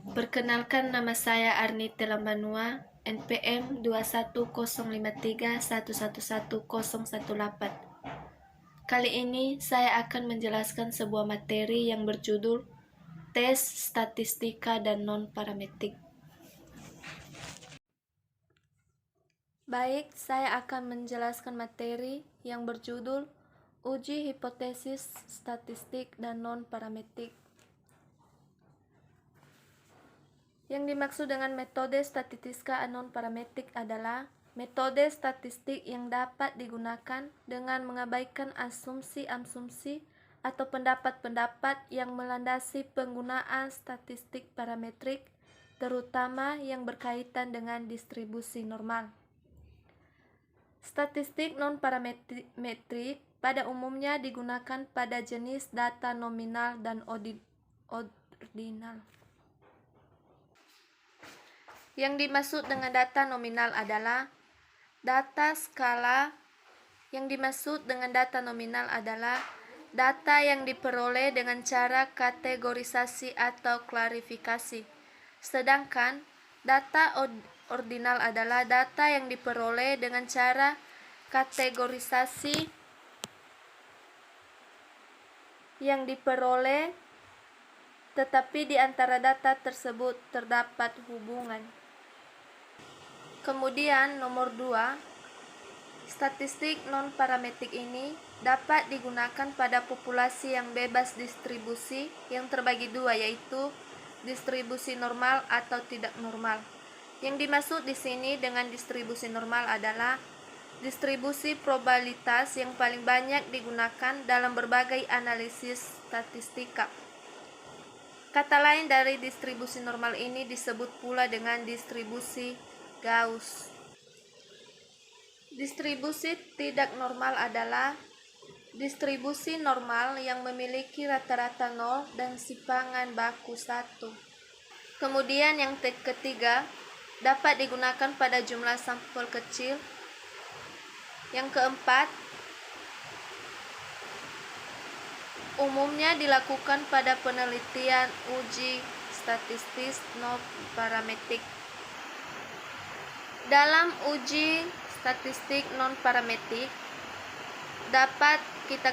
Perkenalkan, nama saya Arnite Lambanua, NPM 21053111018. Kali ini saya akan menjelaskan sebuah materi yang berjudul Tes Statistika dan Non-Parametrik. Baik, saya akan menjelaskan materi yang berjudul Uji Hipotesis Statistik dan Non-Parametrik. Yang dimaksud dengan metode statistika non-parametrik adalah metode statistik yang dapat digunakan dengan mengabaikan asumsi-asumsi atau pendapat-pendapat yang melandasi penggunaan statistik parametrik, terutama yang berkaitan dengan distribusi normal. Statistik non-parametrik pada umumnya digunakan pada jenis data nominal dan ordinal. Yang dimaksud dengan data nominal adalah data skala. Yang dimaksud dengan data nominal adalah data yang diperoleh dengan cara kategorisasi atau klarifikasi. Sedangkan data ordinal adalah data yang diperoleh dengan cara kategorisasi yang diperoleh, tetapi di antara data tersebut terdapat hubungan. Kemudian nomor 2, statistik non-parametrik ini dapat digunakan pada populasi yang bebas distribusi yang terbagi dua, yaitu distribusi normal atau tidak normal. Yang dimaksud di sini dengan distribusi normal adalah distribusi probabilitas yang paling banyak digunakan dalam berbagai analisis statistika. Kata lain dari distribusi normal ini disebut pula dengan distribusi Gauss. Distribusi tidak normal adalah distribusi normal yang memiliki rata-rata 0 dan sipangan baku 1. Kemudian yang ketiga, dapat digunakan pada jumlah sampel kecil. Yang keempat, umumnya dilakukan pada penelitian uji statistis non-parametrik. Dalam uji statistik non-parametrik dapat kita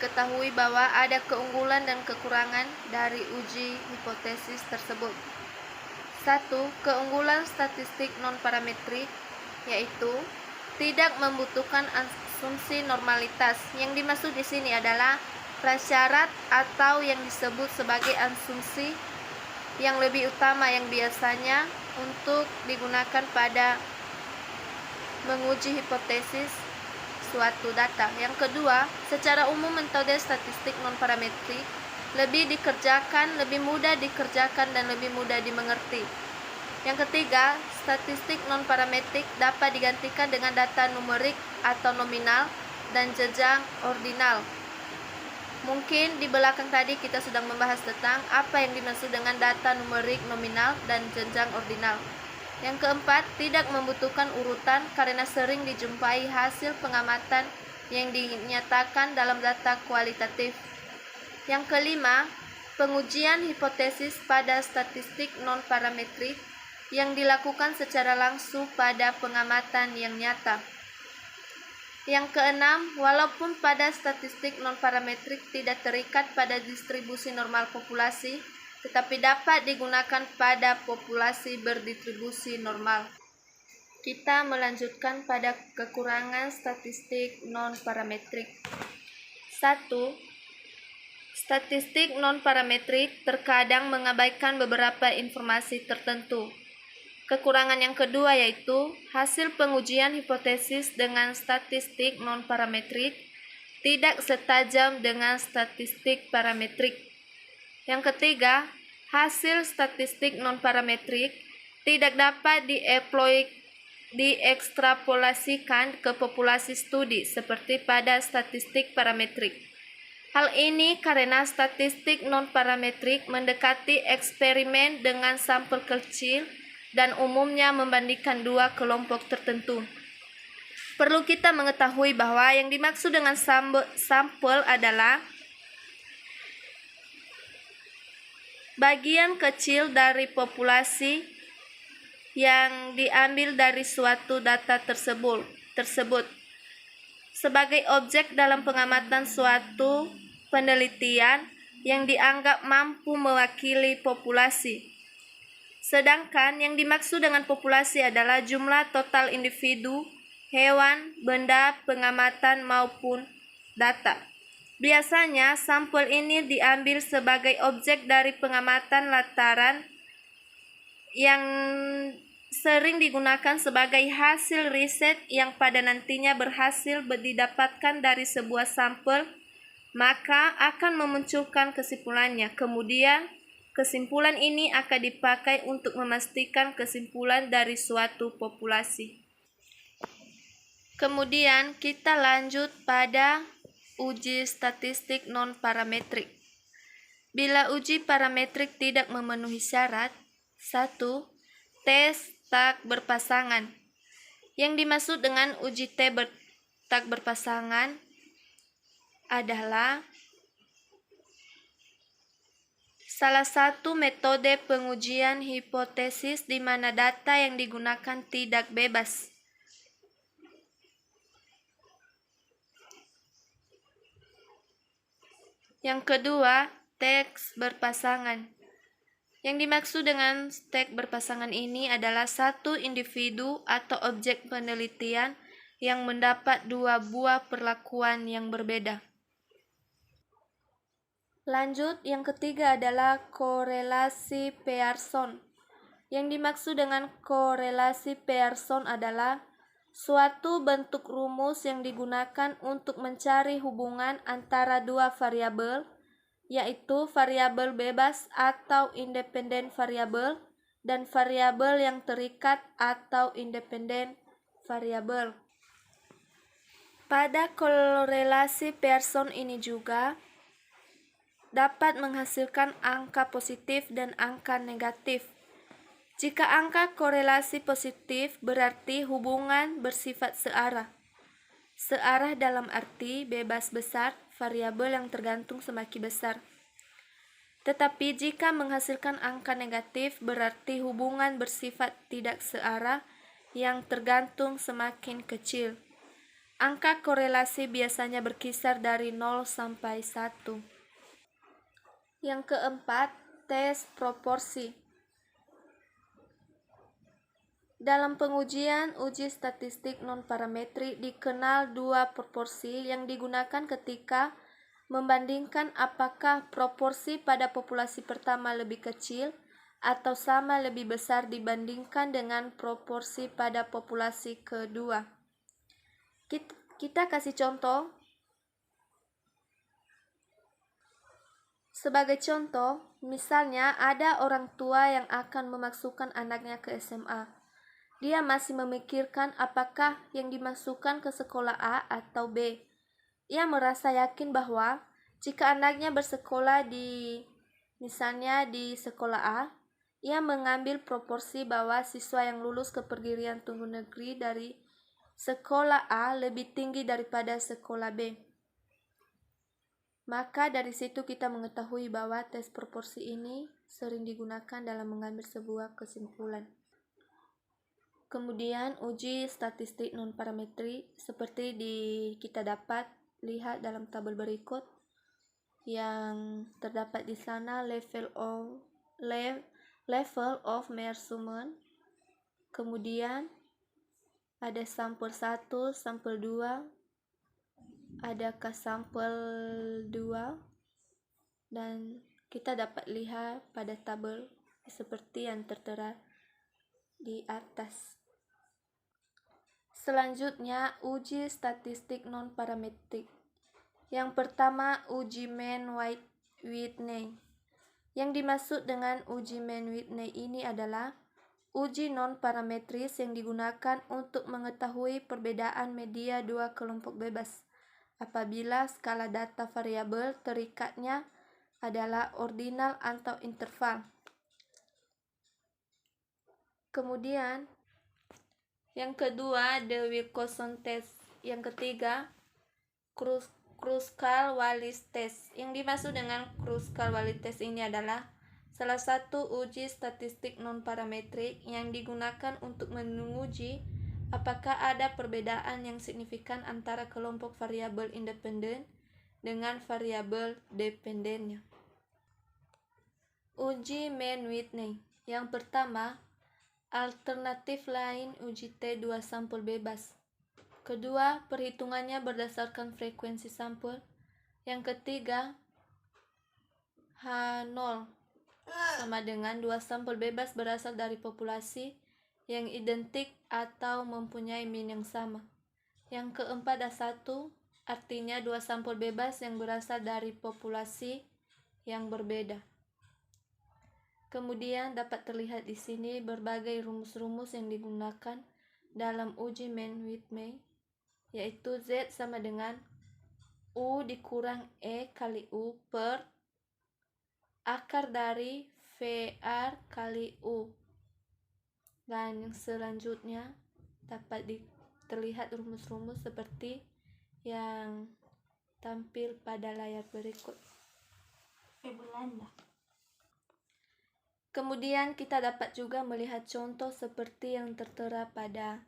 ketahui bahwa ada keunggulan dan kekurangan dari uji hipotesis tersebut. 1. Keunggulan statistik non-parametrik yaitu tidak membutuhkan asumsi normalitas. Yang dimaksud di sini adalah prasyarat atau yang disebut sebagai asumsi yang lebih utama yang biasanya untuk digunakan pada menguji hipotesis suatu data. Yang kedua, secara umum metode statistik non-parametrik lebih mudah dikerjakan dan lebih mudah dimengerti. Yang ketiga, statistik non-parametrik dapat digantikan dengan data numerik atau nominal dan jenjang ordinal. Mungkin di belakang tadi kita sedang membahas tentang apa yang dimaksud dengan data numerik, nominal, dan jenjang ordinal. Yang keempat, tidak membutuhkan urutan karena sering dijumpai hasil pengamatan yang dinyatakan dalam data kualitatif. Yang kelima, pengujian hipotesis pada statistik non-parametrik yang dilakukan secara langsung pada pengamatan yang nyata. Yang keenam, walaupun pada statistik non-parametrik tidak terikat pada distribusi normal populasi, tetapi dapat digunakan pada populasi berdistribusi normal. Kita melanjutkan pada kekurangan statistik non-parametrik. 1. Statistik non-parametrik terkadang mengabaikan beberapa informasi tertentu. Kekurangan yang kedua yaitu hasil pengujian hipotesis dengan statistik non-parametrik tidak setajam dengan statistik parametrik. Yang ketiga, hasil statistik non-parametrik tidak dapat diekstrapolasikan ke populasi studi seperti pada statistik parametrik. Hal ini karena statistik non-parametrik mendekati eksperimen dengan sampel kecil dan umumnya membandingkan dua kelompok tertentu. Perlu kita mengetahui bahwa yang dimaksud dengan sampel adalah bagian kecil dari populasi yang diambil dari suatu data tersebut sebagai objek dalam pengamatan suatu penelitian yang dianggap mampu mewakili populasi. Sedangkan yang dimaksud dengan populasi adalah jumlah total individu, hewan, benda, pengamatan maupun data. Biasanya sampel ini diambil sebagai objek dari pengamatan lantaran yang sering digunakan sebagai hasil riset yang pada nantinya berhasil didapatkan dari sebuah sampel, maka akan memunculkan kesimpulannya. Kemudian, kesimpulan ini akan dipakai untuk memastikan kesimpulan dari suatu populasi. Kemudian, kita lanjut pada uji statistik non-parametrik. Bila uji parametrik tidak memenuhi syarat, 1. Tes tak berpasangan. Yang dimaksud dengan uji tak berpasangan adalah salah satu metode pengujian hipotesis di mana data yang digunakan tidak bebas. Yang kedua, teks berpasangan. Yang dimaksud dengan teks berpasangan ini adalah satu individu atau objek penelitian yang mendapat dua buah perlakuan yang berbeda. Lanjut, yang ketiga adalah korelasi Pearson. Yang dimaksud dengan korelasi Pearson adalah suatu bentuk rumus yang digunakan untuk mencari hubungan antara dua variabel, yaitu variabel bebas atau independen variabel dan variabel yang terikat atau independen variabel. Pada korelasi Pearson ini juga dapat menghasilkan angka positif dan angka negatif. Jika angka korelasi positif berarti hubungan bersifat searah. Searah dalam arti bebas besar, variabel yang tergantung semakin besar. Tetapi jika menghasilkan angka negatif berarti hubungan bersifat tidak searah yang tergantung semakin kecil. Angka korelasi biasanya berkisar dari 0 sampai 1. Yang keempat, tes proporsi. Dalam pengujian uji statistik non-parametrik dikenal dua proporsi yang digunakan ketika membandingkan apakah proporsi pada populasi pertama lebih kecil atau sama lebih besar dibandingkan dengan proporsi pada populasi kedua. Kita kasih contoh. Sebagai contoh, misalnya ada orang tua yang akan memasukkan anaknya ke SMA. Dia masih memikirkan apakah yang dimasukkan ke sekolah A atau B. Ia merasa yakin bahwa jika anaknya bersekolah misalnya di sekolah A, ia mengambil proporsi bahwa siswa yang lulus ke perguruan tinggi negeri dari sekolah A lebih tinggi daripada sekolah B. Maka dari situ kita mengetahui bahwa tes proporsi ini sering digunakan dalam mengambil sebuah kesimpulan. Kemudian uji statistik non-parametrik seperti kita dapat lihat dalam tabel berikut yang terdapat di sana level of measurement. Kemudian ada sampel 1, sampel 2, adakah sampel 2, dan kita dapat lihat pada tabel seperti yang tertera di atas. Selanjutnya, uji statistik non-parametrik. Yang pertama, uji Mann-Whitney. Yang dimaksud dengan uji Mann-Whitney ini adalah uji non-parametris yang digunakan untuk mengetahui perbedaan media dua kelompok bebas apabila skala data variabel terikatnya adalah ordinal atau interval. Kemudian, yang kedua, the Wilcoxon test. Yang ketiga, Kruskal-Wallis test. Yang dimaksud dengan Kruskal-Wallis test ini adalah salah satu uji statistik non-parametrik yang digunakan untuk menguji apakah ada perbedaan yang signifikan antara kelompok variabel independen dengan variabel dependennya. Uji Mann-Whitney. Yang pertama, alternatif lain uji T2 sampel bebas. Kedua, perhitungannya berdasarkan frekuensi sampel. Yang ketiga, H0 sama dengan 2 sampel bebas berasal dari populasi yang identik atau mempunyai min yang sama. Yang keempat, A1, artinya 2 sampel bebas yang berasal dari populasi yang berbeda. Kemudian dapat terlihat di sini berbagai rumus-rumus yang digunakan dalam uji Mann-Whitney, yaitu Z sama dengan U dikurang E kali U per akar dari VR kali U. Dan yang selanjutnya dapat terlihat rumus-rumus seperti yang tampil pada layar berikut. Kemudian kita dapat juga melihat contoh seperti yang tertera pada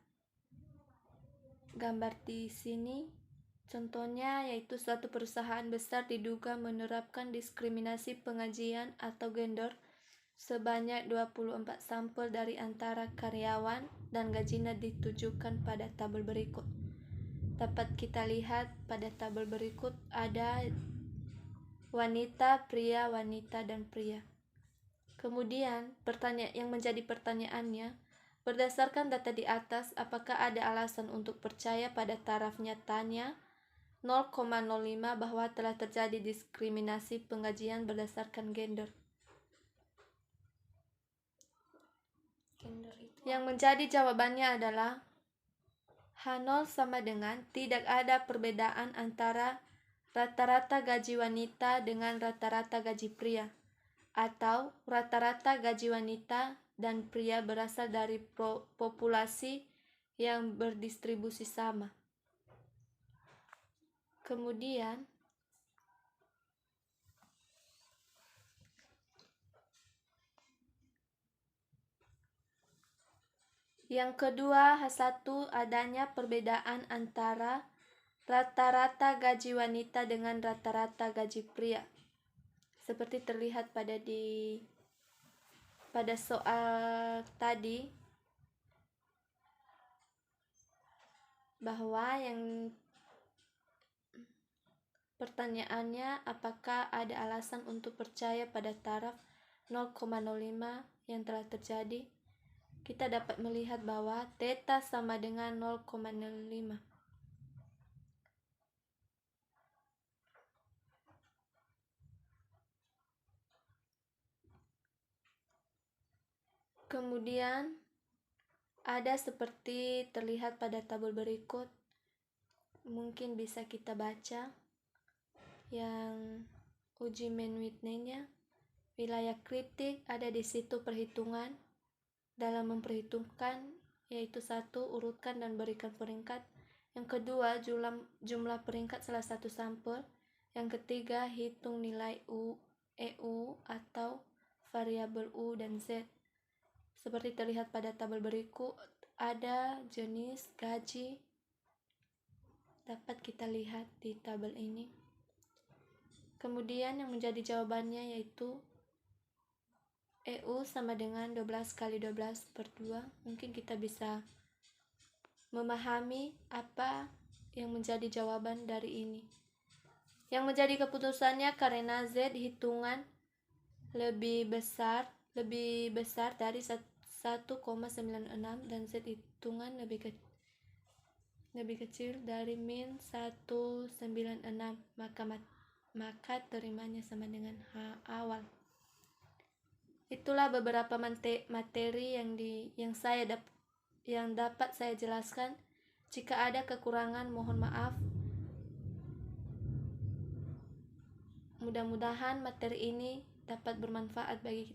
gambar di sini. Contohnya yaitu suatu perusahaan besar diduga menerapkan diskriminasi pengajian atau gender sebanyak 24 sampel dari antara karyawan dan gajinya ditujukan pada tabel berikut. Dapat kita lihat pada tabel berikut ada wanita, pria, wanita, dan pria. Kemudian, yang menjadi pertanyaannya, berdasarkan data di atas, apakah ada alasan untuk percaya pada taraf nyatanya 0,05 bahwa telah terjadi diskriminasi penggajian berdasarkan gender? Yang menjadi jawabannya adalah H0 sama dengan tidak ada perbedaan antara rata-rata gaji wanita dengan rata-rata gaji pria, atau rata-rata gaji wanita dan pria berasal dari populasi yang berdistribusi sama. Kemudian yang kedua, H1, adanya perbedaan antara rata-rata gaji wanita dengan rata-rata gaji pria. Seperti terlihat pada soal tadi, bahwa yang pertanyaannya apakah ada alasan untuk percaya pada taraf 0,05 yang telah terjadi. Kita dapat melihat bahwa theta sama dengan 0,05. Kemudian ada seperti terlihat pada tabel berikut, mungkin bisa kita baca yang uji Mann-Whitney-nya. Wilayah kritik ada di situ perhitungan dalam memperhitungkan, yaitu 1, urutkan dan berikan peringkat. Yang kedua, jumlah peringkat salah satu sampel. Yang ketiga, hitung nilai EU atau variabel U dan Z. Seperti terlihat pada tabel berikut, ada jenis gaji dapat kita lihat di tabel ini. Kemudian yang menjadi jawabannya yaitu EU sama dengan 12 kali 12 per 2. Mungkin kita bisa memahami apa yang menjadi jawaban dari ini. Yang menjadi keputusannya karena Z hitungan lebih besar dari 1,96 dan Z hitungan lebih kecil dari min 196, maka terimanya sama dengan H awal. Itulah beberapa materi yang dapat saya jelaskan. Jika ada kekurangan, mohon maaf. Mudah-mudahan materi ini dapat bermanfaat bagi kita